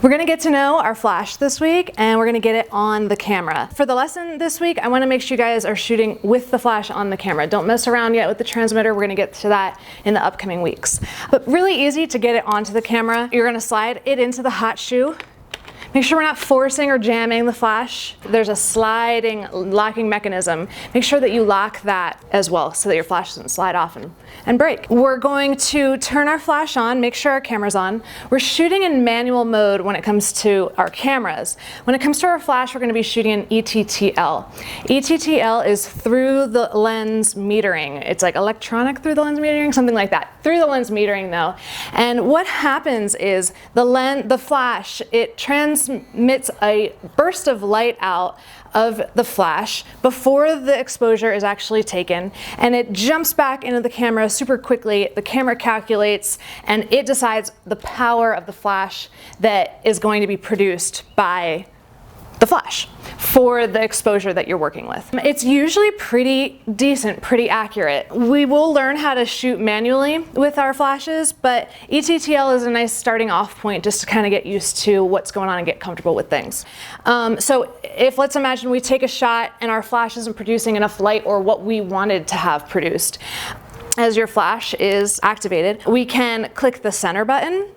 We're gonna get to know our flash this week, and we're gonna get it on the camera. For the lesson this week, I wanna make sure you guys are shooting with the flash on the camera. Don't mess around yet with the transmitter. We're gonna get to that in the upcoming weeks. But really easy to get it onto the camera. You're gonna slide it into the hot shoe. Make sure we're not forcing or jamming the flash. There's a sliding locking mechanism. Make sure that you lock that as well so that your flash doesn't slide off and break. We're going to turn our flash on, make sure our camera's on. We're shooting in manual mode when it comes to our cameras. When it comes to our flash, we're going to be shooting in ETTL. ETTL is through the lens metering. It's like electronic through the lens metering, something like that. Through the lens metering though. And what happens is the flash, it transmits a burst of light out of the flash before the exposure is actually taken, and it jumps back into the camera super quickly. The camera calculates and it decides the power of the flash that is going to be produced by the flash for the exposure that you're working with. It's usually pretty decent, pretty accurate. We will learn how to shoot manually with our flashes, but ETTL is a nice starting off point just to kind of get used to what's going on and get comfortable with things. So if, let's imagine we take a shot and our flash isn't producing enough light or what we wanted to have produced. As your flash is activated, we can click the center button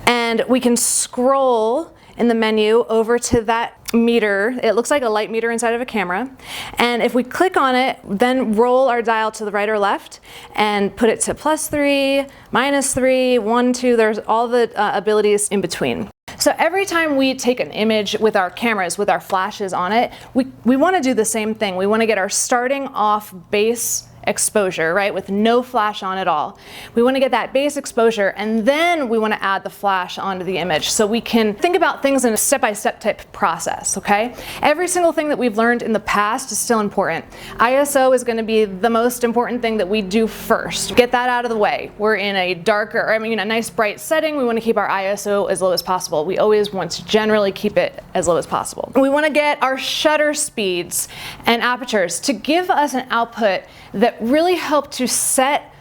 and we can scroll in the menu over to that meter. It looks like a light meter inside of a camera. And if we click on it, then roll our dial to the right or left and put it to +3, -3, 1, 2, there's all the abilities in between. So every time we take an image with our cameras, with our flashes on it, we want to do the same thing. We want to get our starting off base exposure, right, with no flash on at all. We want to get that base exposure, and then we want to add the flash onto the image so we can think about things in a step-by-step type process, okay? Every single thing that we've learned in the past is still important. ISO is going to be the most important thing that we do first. Get that out of the way. We're in a darker, a nice bright setting. We want to keep our ISO as low as possible. We always want to generally keep it as low as possible. We want to get our shutter speeds and apertures to give us an output that really help to set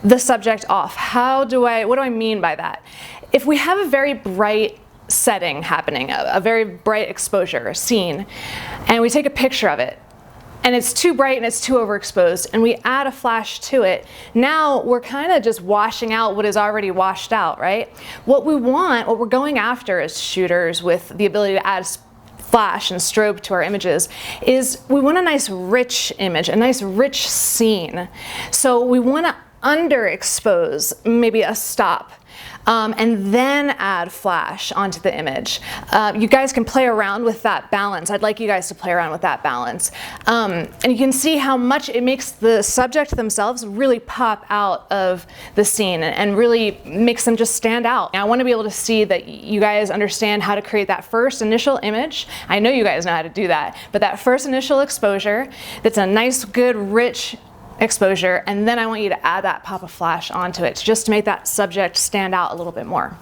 the subject off. What do I mean by that? If we have a very bright setting happening, a very bright exposure scene, and we take a picture of it, and it's too bright and it's too overexposed, and we add a flash to it, now we're kind of just washing out what is already washed out, right? What we're going after as shooters with the ability to add flash and strobe to our images is we want a nice rich image, a nice rich scene. So we want to underexpose maybe a stop and then add flash onto the image. You guys can play around with that balance. I'd like you guys to play around with that balance. And you can see how much it makes the subject themselves really pop out of the scene and really makes them just stand out. I want to be able to see that you guys understand how to create that first initial image. I know you guys know how to do that, but that first initial exposure, that's a nice, good, rich exposure, and then I want you to add that pop of flash onto it just to make that subject stand out a little bit more.